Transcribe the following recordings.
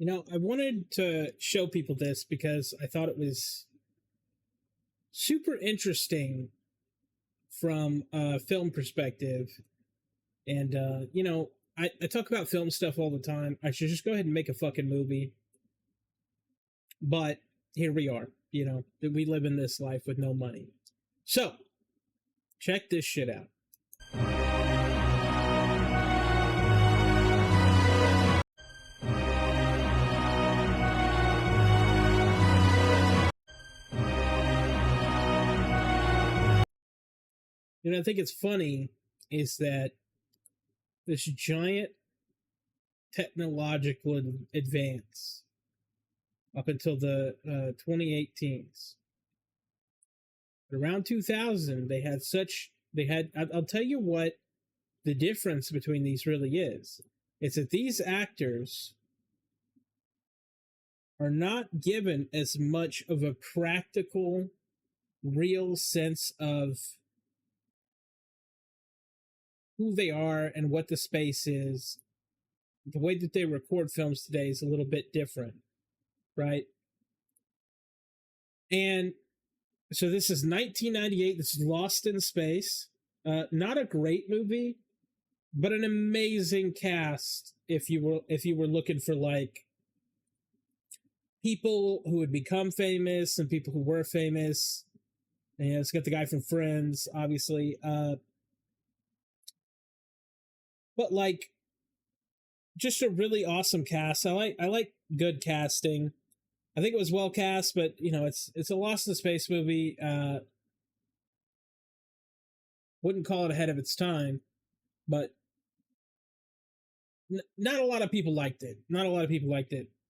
I wanted to show people this because I thought it was super interesting from a film perspective. And, I talk about film stuff all the time. I should just go ahead and make a fucking movie. But here we are, we live in this life with no money. So, check this shit out. I think it's funny is that this giant technological advance up until the 2018s. Around 2000, I'll tell you what the difference between these really is. It's that these actors are not given as much of a practical, real sense of who they are and what the space is. The way that they record films today is a little bit different, right? And so this is 1998. This is Lost in Space. Not a great movie, but an amazing cast. If you were looking for like people who would become famous and people who were famous, and it's got the guy from Friends, obviously. But like, just a really awesome cast. I like good casting. I think it was well cast, but it's a Lost in Space movie. Wouldn't call it ahead of its time, but not a lot of people liked it.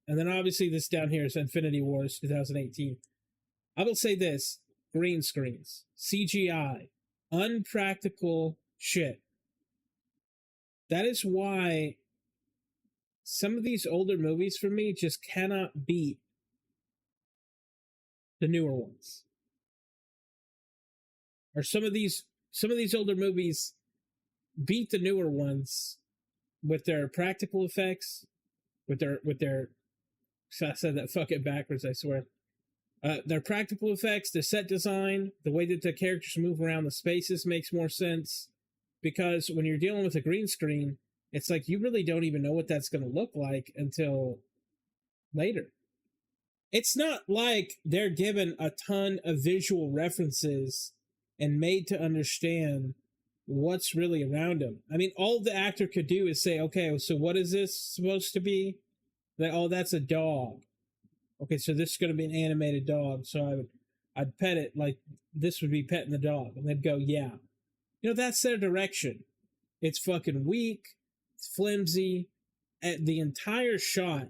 And then obviously this down here is Infinity Wars 2018. I will say this: green screens, CGI, unpractical shit. That is why some of these older movies for me just cannot beat the newer ones. Or some of these older movies beat the newer ones with their practical effects, with their I said that fucking backwards, I swear. Their practical effects, the set design, the way that the characters move around the spaces makes more sense. Because when you're dealing with a green screen, it's like you really don't even know what that's going to look like until later. It's not like they're given a ton of visual references and made to understand what's really around them. I mean, all the actor could do is say, okay, so what is this supposed to be? Like, oh, that's a dog. Okay, so this is going to be an animated dog. So I'd pet it like this would be petting the dog. And they'd go, yeah. That's their direction. It's fucking weak. It's flimsy. The entire shot,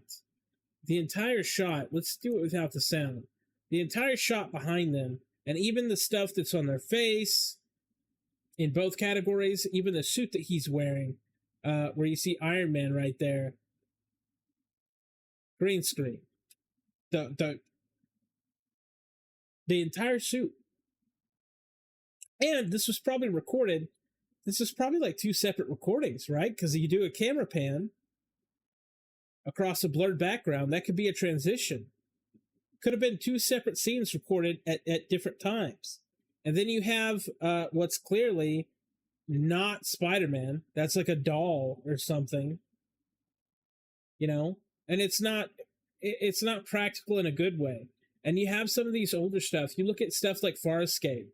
let's do it without the sound. The entire shot behind them, and even the stuff that's on their face, in both categories, even the suit that he's wearing, where you see Iron Man right there, green screen. The entire suit. And this was probably like two separate recordings, right? Because you do a camera pan across a blurred background, that could be a transition. Could have been two separate scenes recorded at different times. And then you have what's clearly not Spider-Man. That's like a doll or something. And it's not practical in a good way. And you have some of these older stuff. You look at stuff like Farscape.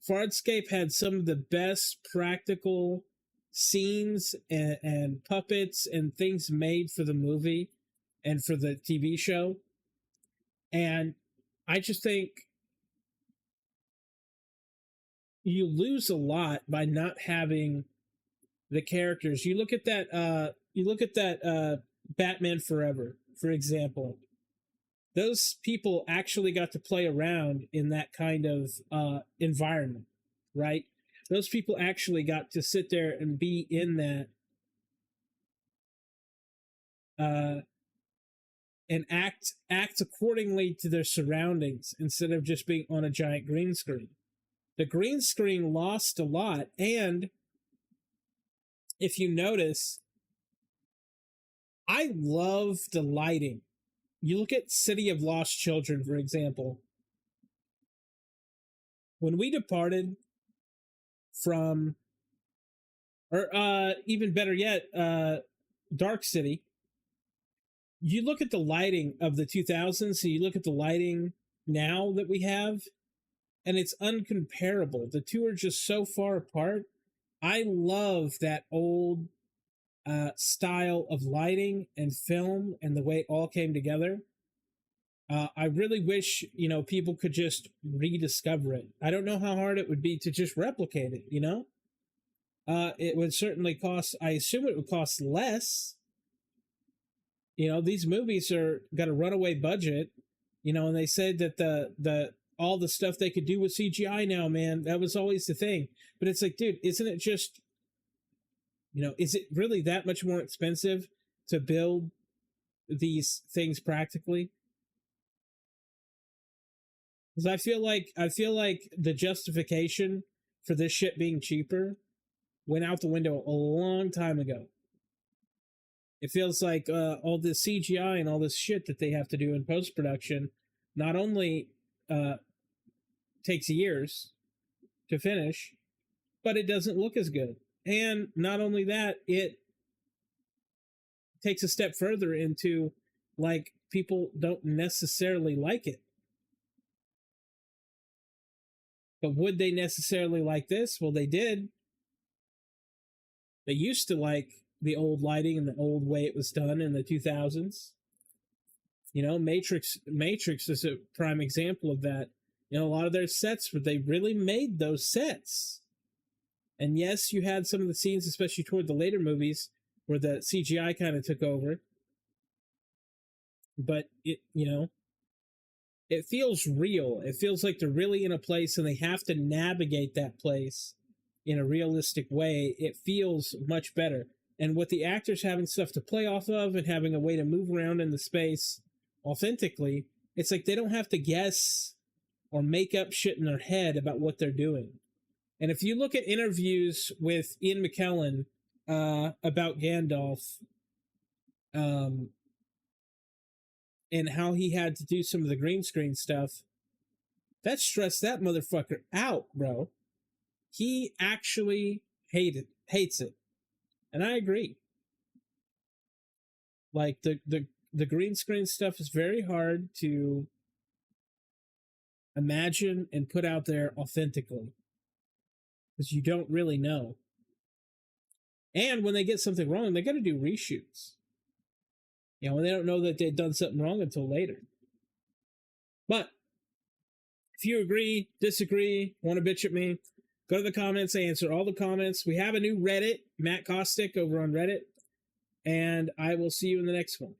Farscape had some of the best practical scenes and puppets and things made for the movie and for the TV show. And I just think you lose a lot by not having the characters. You look at that Batman Forever, for example. Those people actually got to play around in that kind of environment, right? Those people actually got to sit there and be in that and act accordingly to their surroundings instead of just being on a giant green screen. The green screen lost a lot, and if you notice, I love the lighting. You look at City of Lost Children, for example. When we departed from, or even better yet, Dark City, you look at the lighting of the 2000s, so you look at the lighting now that we have, and it's uncomparable. The two are just so far apart. I love that old style of lighting and film and the way it all came together. I really wish, people could just rediscover it. I don't know how hard it would be to just replicate it, it would certainly cost, I assume it would cost less. These movies are got a runaway budget, and they said that the all the stuff they could do with CGI now, man, that was always the thing. But it's like, dude, isn't it just, is it really that much more expensive to build these things practically? Because I feel like the justification for this shit being cheaper went out the window a long time ago. It feels like all this CGI and all this shit that they have to do in post production not only takes years to finish, but it doesn't look as good. And not only that, it takes a step further into, like, people don't necessarily like it. But would they necessarily like this? Well, they did. They used to like the old lighting and the old way it was done in the 2000s. Matrix is a prime example of that. A lot of their sets, where they really made those sets. And yes, you had some of the scenes, especially toward the later movies, where the CGI kind of took over. But it feels real. It feels like they're really in a place and they have to navigate that place in a realistic way. It feels much better. And with the actors having stuff to play off of and having a way to move around in the space authentically, it's like they don't have to guess or make up shit in their head about what they're doing. And if you look at interviews with Ian McKellen about Gandalf, and how he had to do some of the green screen stuff, that stressed that motherfucker out, bro. He actually hates it. And I agree. Like, the green screen stuff is very hard to imagine and put out there authentically, because you don't really know. And when they get something wrong, they got to do reshoots. When they don't know that they've done something wrong until later. But if you agree, disagree, want to bitch at me, go to the comments. I answer all the comments. We have a new Reddit, Matt Kostick over on Reddit. And I will see you in the next one.